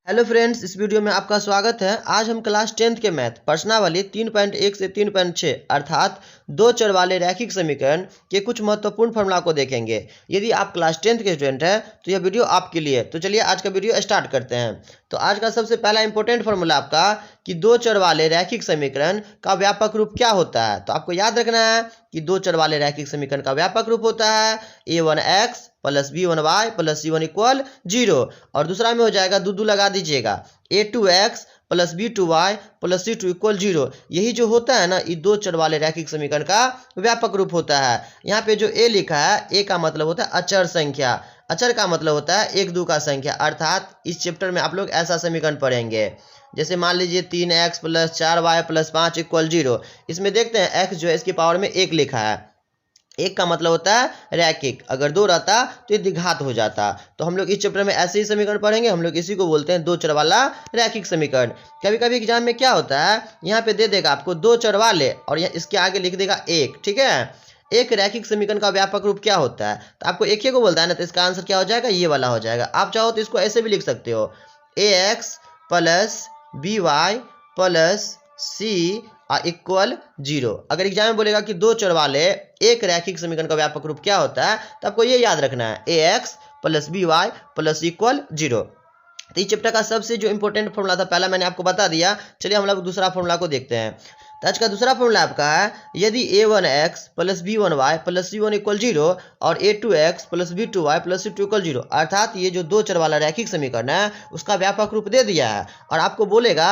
Hello friends, इस video में आपका स्वागत है। आज हम क्लास 10th के मैथ प्रश्नावली 3.1 से 3.6 अर्थात दो चर वाले रैखिक समीकरण के कुछ महत्वपूर्ण फॉर्मूला को देखेंगे। यदि आप क्लास 10th के स्टूडेंट हैं तो यह वीडियो आपके लिए। तो चलिए आज का वीडियो स्टार्ट करते हैं। तो आज का सबसे पहला इंपॉर्टेंट फॉर्मूला आपका कि दो चर वाले रैखिक समीकरण का व्यापक रूप क्या होता है। तो आपको याद रखना है कि दो चर वाले रैखिक समीकरण का व्यापक रूप होता है a1x plus b1y plus c1 equal 0 और दूसरा में हो जाएगा दूधू लगा दीजिएगा a2x plus b2y plus c2 equal 0। यही जो होता है ना, ये दो चर वाले रैखिक समीकरण का व्यापक रूप होता है। यहाँ पे जो a लिखा है, a का मतलब होता है अचर संख्या, अचर का मतलब होता है एक दो का संख्या। अर्थात इस चैप्टर में आप लोग ऐसा समीकरण पढ़ेंगे जैसे मान लीजिए 3x plus 4y plus 5 equal 0। इसमें देखते हैं x जो है इसकी पावर में 1 लिखा है। एक का मतलब होता है रैखिक, अगर दो रहता तो ये द्विघात हो जाता। तो हम लोग इस चैप्टर में ऐसे ही समीकरण पढ़ेंगे। हम लोग इसी को बोलते हैं दो चर वाला रैखिक समीकरण। कभी कभी एग्जाम में क्या होता है, यहाँ पे दे देगा आपको दो चर वाले और यहाँ इसके आगे लिख देगा एक। ठीक है, एक रैखिक समीकरण का व्यापक रूप क्या होता है, तो आपको एक ही को बोलता है ना, तो इसका आंसर क्या हो जाएगा, ये वाला हो जाएगा। आप चाहो तो इसको ऐसे भी लिख सकते हो ax plus by plus c equal 0। अगर एग्जाम में बोलेगा कि दो चर वाले एक रैखिक समीकरण का व्यापक रूप क्या होता है, तो आपको ये याद रखना है ax plus by plus equal 0। तो इस चैप्टर का सबसे जो इंपॉर्टेंट फॉर्मूला था पहला मैंने आपको बता दिया। चलिए हम लोग दूसरा फॉर्मूला को देखते हैं। तो आज का दूसरा फॉर्मूला आपका है यदि a1x plus b1y plus c1 equal 0 और a2x plus b2y plus c2 equal 0, अर्थात ये जो दो चर वाला रैखिक समीकरण है उसका व्यापक रूप दे दिया है और आपको बोलेगा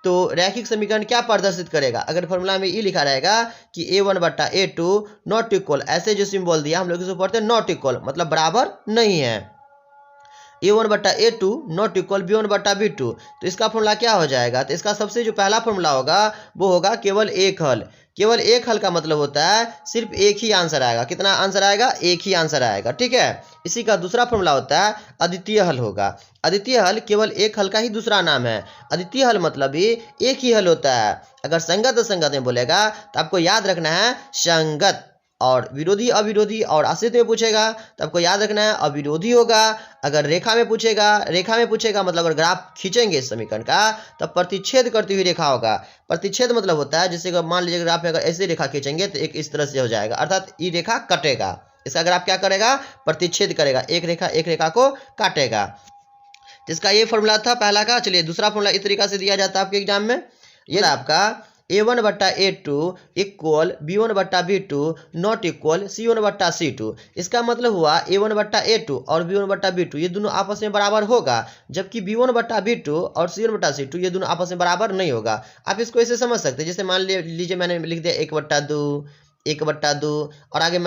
तो रैखिक समीकरण क्या प्रदर्शित करेगा। अगर फॉर्मूला में ये लिखा रहेगा कि a1 बट्टा a2 नॉट इक्वल, ऐसे जो सिंबल दिया हम लोग इसको पढ़ते हैं नॉट इक्वल मतलब बराबर नहीं है, a1 बट्टा a2 नॉट इक्वल b1 बट्टा b2, तो इसका फॉर्मूला क्या हो जाएगा। तो इसका सबसे जो पहला फॉर्मूला होगा वो होगा केवल एक हल। केवल एक हल का मतलब होता है सिर्फ एक ही आंसर आएगा। कितना आंसर आएगा, एक ही आंसर आएगा। ठीक है, इसी का दूसरा फॉर्मूला होता है अद्वितीय हल होगा। अद्वितीय हल केवल एक हल का ही दूसरा नाम है। अद्वितीय हल मतलब भी एक ही हल होता है। अगर संगत असंगत में बोलेगा तो आपको याद रखना है संगत, और विरोधी अविरोधी और आश्रित में पूछेगा तो आपको याद रखना है अविरोधी होगा। अगर रेखा में पूछेगा मतलब अगर ग्राफ खींचेंगे इस समीकरण का तब प्रतिच्छेद करती हुई रेखा होगा। प्रतिच्छेद मतलब होता है जैसे मान लीजिए ग्राफ में अगर ऐसे रेखा खींचेंगे तो एक इस तरह से हो जाएगा, अर्थात ये रेखा कटेगा। इसका ग्राफ क्या करेगा, प्रतिच्छेद करेगा, एक रेखा को काटेगा। जिसका ये फॉर्मूला था पहला का। चलिए दूसरा फॉर्मूला इस तरीका से दिया जाता है आपके एग्जाम में। ये आपका a1 बट्टा a2 इक्वल b1 बट्टा b2 नॉट इक्वल c1 बट्टा c2। इसका मतलब हुआ a1 बट्टा a2 और b1 बट्टा b2 ये दोनों आपस में बराबर होगा, जबकि b1 बट्टा b2 और c1 बट्टा c2 ये दोनों आपस में बराबर नहीं होगा। आप इसको ऐसे समझ सकते हैं, जैसे मान लीजिए मैंने लिख दिया 1/2 और आगे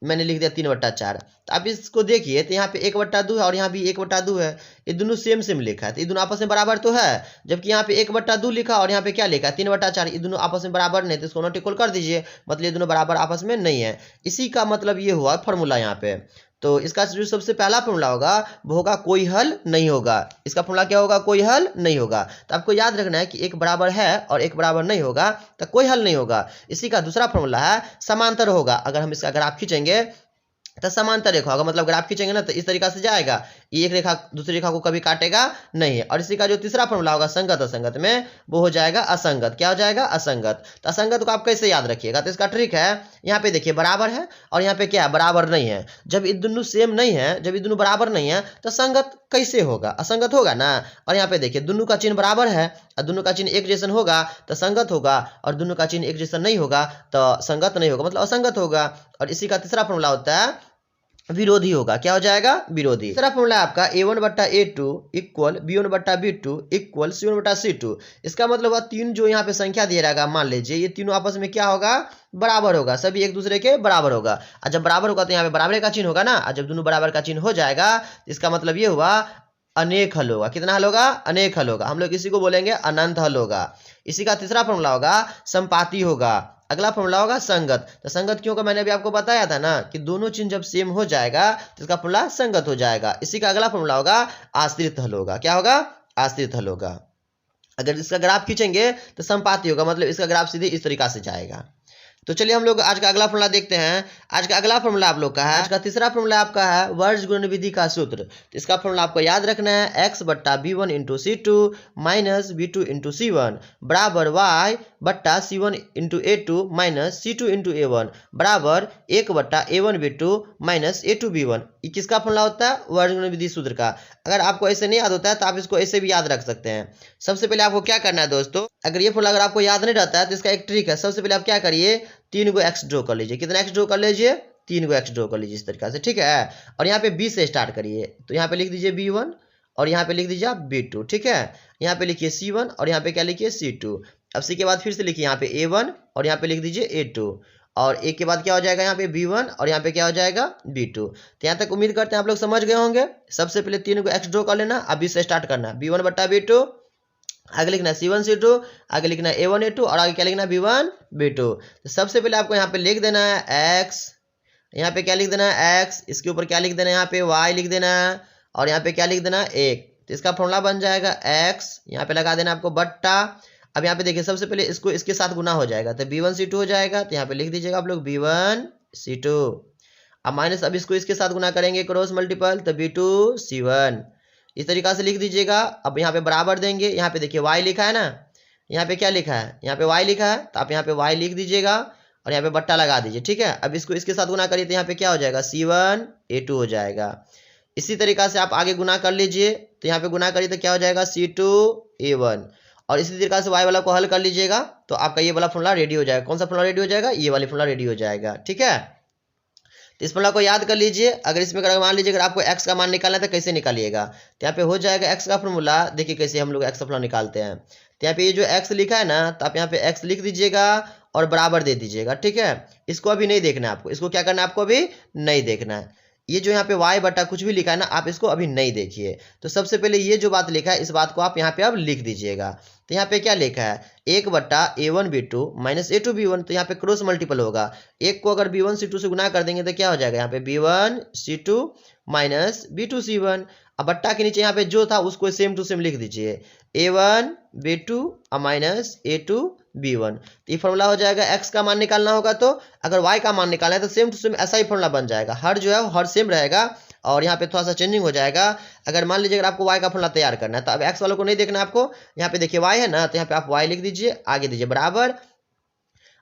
मैंने लिख दिया 3/4। तो आप इसको देखिए तो यहाँ पे 1/2 है और यहाँ भी 1/2 है। ये दोनों सेम लिखा है, तो ये दोनों आपस में बराबर तो है। जबकि यहाँ पे 1/2 लिखा और यहाँ पे क्या लिखा है 3/4, ये दोनों आपस में बराबर नहीं, तो इसको नॉट इक्वल कर दीजिए, मतलब ये दोनों बराबर आपस में नहीं है। इसी का मतलब ये हुआ फॉर्मूला यहाँ पे। तो इसका जो सबसे पहला फॉर्मूला होगा वो होगा कोई हल नहीं होगा। इसका फॉर्मूला क्या होगा, कोई हल नहीं होगा। तो आपको याद रखना है कि एक बराबर है और एक बराबर नहीं होगा तो कोई हल नहीं होगा। इसी का दूसरा फॉर्मूला है समांतर होगा। अगर हम इसका ग्राफ खींचेंगे तो समांतर रेखा होगा, मतलब ग्राफ खींचेंगे ना तो इस तरीका से जाएगा, ये एक रेखा दूसरी रेखा को कभी काटेगा नहीं है। और इसी का जो तीसरा फॉर्मूला होगा संगत असंगत में, वो हो जाएगा असंगत। क्या हो जाएगा, असंगत। तो असंगत को आप कैसे याद रखिएगा, तो इसका ट्रिक है, यहाँ पे देखिए बराबर है और यहाँ पे क्या है, बराबर नहीं है। जब ये दोनों सेम नहीं है, जब ये दोनों बराबर नहीं है तो संगत कैसे होगा, असंगत होगा ना। और यहाँ पे देखिए दोनों का चिन्ह बराबर है और दोनों का चिन्ह एक जैसन होगा तो संगत होगा, और दोनों का चिन्ह एक जैसन नहीं होगा तो संगत नहीं होगा, मतलब असंगत होगा। और इसी का तीसरा फॉर्मूला होता है विरोधी होगा। क्या हो जाएगा, विरोधी। तीसरा फॉर्मूला आपका a1 बट्टा a2 इक्वल b1 बट्टा b2 इक्वल c1 बट्टा c2। इसका मतलब हुआ तीन जो यहाँ पे संख्या दिया रहेगा, मान लीजिए ये तीनों आपस में क्या होगा, बराबर होगा, सभी एक दूसरे के बराबर होगा। और जब बराबर होगा तो यहाँ पे बराबर का चिन्ह होगा ना, और जब दोनों बराबर का चिन्ह हो जाएगा इसका मतलब ये हुआ अनेक हल होगा। कितना हल होगा, अनेक हल होगा। हम लोग इसी को बोलेंगे अनंत हल होगा। इसी का तीसरा फॉर्मूला होगा संपाती होगा। अगला फॉर्मूला होगा संगत। तो संगत क्यों का मैंने अभी आपको बताया था ना कि दोनों चिन्ह जब सेम हो जाएगा तो इसका फॉर्मूला संगत हो जाएगा। इसी का अगला फॉर्मूला होगा आश्रित हल होगा। क्या होगा, आश्रित हल होगा। अगर इसका ग्राफ खींचेंगे तो संपाती होगा, मतलब इसका ग्राफ सीधे इस तरीका से जाएगा। तो चलिए हम लोग आज का अगला फॉर्मूला देखते हैं। आज का अगला फॉर्मूला आप लोग का है, आज का तीसरा फॉर्मूला आपका है वर्ज गुणन विधि का सूत्र। तो इसका फॉर्मूला आपको याद रखना है, x बट्टा b1 into c2 minus b2 into c1 बराबर y बट्टा c1 into a2 minus c2 into a1 बराबर 1 बट्टा a1 b2 minus a2 b1। ये किसका फॉर्मूला होता है? वर्ज गुणन विधि सूत्र का। अगर आपको ऐसे नहीं याद होता है तो आप इसको ऐसे भी याद रख सकते हैं। सबसे पहले आपको क्या करना है दोस्तों, अगर ये फॉर्मूला अगर आपको याद नहीं रहता है तो इसका एक ट्रिक है। सबसे पहले आप क्या करिए, 3 गो एक्स ड्रॉ कर लीजिए। कितना एक्स ड्रॉ कर लीजिए? 3 गो एक्स ड्रॉ कर लीजिए इस तरीके से, ठीक है। और यहाँ पे बी से स्टार्ट करिए, तो यहाँ पे लिख दीजिए b1 और यहाँ पे लिख दीजिए आप b2, ठीक है। यहाँ पे लिखिए c1 और यहाँ पे क्या लिखिए c2। अब सी के बाद फिर से लिखिए यहाँ पे a1 और यहाँ पे लिख दीजिए a2 और एक के बाद क्या हो जाएगा यहाँ पे b1 और यहाँ पे क्या हो जाएगा b2। तो यहाँ तक उम्मीद करते हैं आप लोग समझ गए होंगे। सबसे पहले 3 को एक्स ड्रॉ कर लेना, अब इससे स्टार्ट करना, b1 बट्टा b2, आगे लिखना है c1 c2, आगे लिखना है a1 a2 और आगे क्या लिखना है b1 b2। तो सबसे पहले आपको यहाँ पे लिख देना है x, यहाँ पे क्या लिख देना है x, इसके ऊपर क्या लिख देना है यहाँ पे y लिख देना है और यहाँ पे क्या लिख देना है 1। तो इसका फॉर्मूला बन जाएगा x, यहाँ पे लगा देना आपको बट्टा। अब यहाँ पे देखिए सबसे पहले इसको इसके साथ गुना हो जाएगा तो b1 c2 हो जाएगा, तो यहाँ पे लिख दीजिएगा आप लोग b1 c2। अब माइनस, अब इसको इसके साथ गुना करेंगे क्रॉस मल्टीपल, तो b2 c1 इस तरीका से लिख दीजिएगा। अब यहाँ पे बराबर देंगे, यहाँ पे देखिए y लिखा है ना, यहाँ पे क्या लिखा है, यहाँ पे y लिखा है, तो आप यहाँ पे y लिख दीजिएगा और यहाँ पे बट्टा लगा दीजिए, ठीक है। अब इसको इसके साथ गुना करिए तो यहाँ पे क्या हो जाएगा c1 a2 हो जाएगा। इसी तरीका से आप आगे गुना कर लीजिए, तो यहाँ पे गुना करिए तो क्या हो जाएगा c2 a1 और इसी तरीका से y वाला को हल कर लीजिएगा तो आपका ये वाला फॉर्मूला रेडी हो जाएगा। कौन सा फॉर्मूला रेडी हो जाएगा? ये वाली फॉर्मूला रेडी हो जाएगा, ठीक है। तो इस फॉर्मूला को याद कर लीजिए। अगर इसमें अगर मान लीजिए अगर आपको x का मान निकालना है तो कैसे निकालिएगा, तो यहाँ पे हो जाएगा x का फॉर्मूला। देखिए कैसे हम लोग x का फॉर्मूला निकालते हैं। तो यहाँ पे ये जो x लिखा है ना, तो आप यहाँ पे x लिख दीजिएगा और बराबर दे दीजिएगा, ठीक है। इसको अभी नहीं देखना है आपको, इसको क्या करना है आपको अभी नहीं देखना है। ये जो यहाँ पे y बटा कुछ भी लिखा है ना, आप इसको अभी नहीं देखिए। तो सबसे पहले ये जो बात लिखा है इस बात को आप यहाँ पे अब लिख दीजिएगा। तो यहाँ पे क्या लिखा है, 1 बट्टा a1 b2 minus a2 b1, तो यहाँ पे क्रॉस मल्टीपल होगा। एक को अगर b1 c2 से गुना कर देंगे तो क्या हो जाएगा यहाँ पे b1 c2 minus b2 c1। अब बट्टा के नीचे यहाँ पे जो था उसको सेम टू सेम लिख दीजिए, a1 b2 minus a2 b1। तो ये फॉर्मूला हो जाएगा। x का मान निकालना होगा तो अगर y का मान निकालना है तो सेम टू सेम ऐसा ही फॉर्मूला बन जाएगा। हर जो है हर सेम रहेगा और यहाँ पे थोड़ा सा चेंजिंग हो जाएगा। अगर मान लीजिए अगर आपको y का फॉर्मूला तैयार करना है तो अब x वालों को नहीं देखना है आपको। यहाँ पे देखिए y है ना, तो यहाँ पे आप y लिख दीजिए, आगे दीजिए बराबर।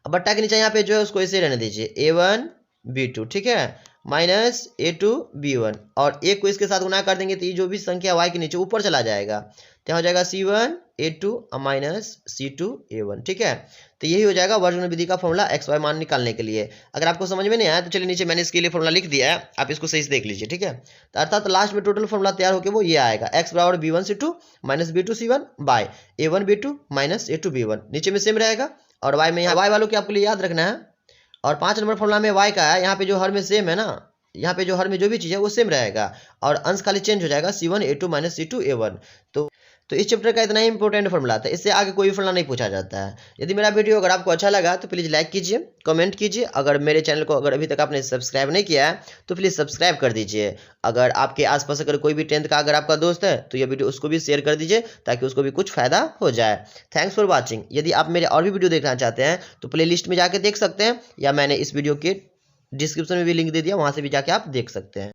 अब बट्टा के नीचे यहाँ पे जो है उसको ऐसे रहने दीजिए, a1 b2, ठीक है, माइनस a2 b1 और एक को इसके साथ गुना कर देंगे तो ये जो भी संख्या y के नीचे ऊपर चला जाएगा, तो हो जाएगा c1 a2 minus c2 a1, ठीक है। तो यही हो जाएगा वर्ग गुणन विधि का फॉर्मूला x y मान निकालने के लिए। अगर आपको समझ में नहीं आया तो चलिए नीचे मैंने इसके लिए फॉर्मूला लिख दिया है, आप इसको सही से देख लीजिए, ठीक है। तो अर्थात लास्ट में टोटल फॉर्मूला तैयार होकर वो ये आएगा, x बराबर b1 c2 minus b2 c1 bye a1 b2 minus a2 b1, नीचे में सेम रहेगा और y में यहाँ y वालों की आपके लिए याद रखना है। और 5 नंबर फॉर्मूला में y का है, यहाँ पे जो हर में सेम है ना, यहाँ पे जो हर में जो भी चीज़ है वो सेम रहेगा और अंश खाली चेंज हो जाएगा, c1 a2 minus c2 a1। तो इस चैप्टर का इतना ही इंपॉर्टेंट फॉर्मूला था, इससे आगे कोई फॉर्मूला नहीं पूछा जाता है। यदि मेरा वीडियो अगर आपको अच्छा लगा तो प्लीज़ लाइक कीजिए, कमेंट कीजिए। अगर मेरे चैनल को अगर अभी तक आपने सब्सक्राइब नहीं किया है तो प्लीज़ सब्सक्राइब कर दीजिए। अगर आपके आसपास अगर कोई भी 10th का अगर आपका दोस्त है तो ये वीडियो उसको भी शेयर कर दीजिए ताकि उसको भी कुछ फ़ायदा हो जाए। Thanks for watching. यदि आप मेरे और भी वीडियो देखना चाहते हैं तो प्ले लिस्ट में जाके देख सकते हैं या मैंने इस वीडियो के डिस्क्रिप्शन में भी लिंक दे दिया, वहाँ से भी जाके आप देख सकते हैं।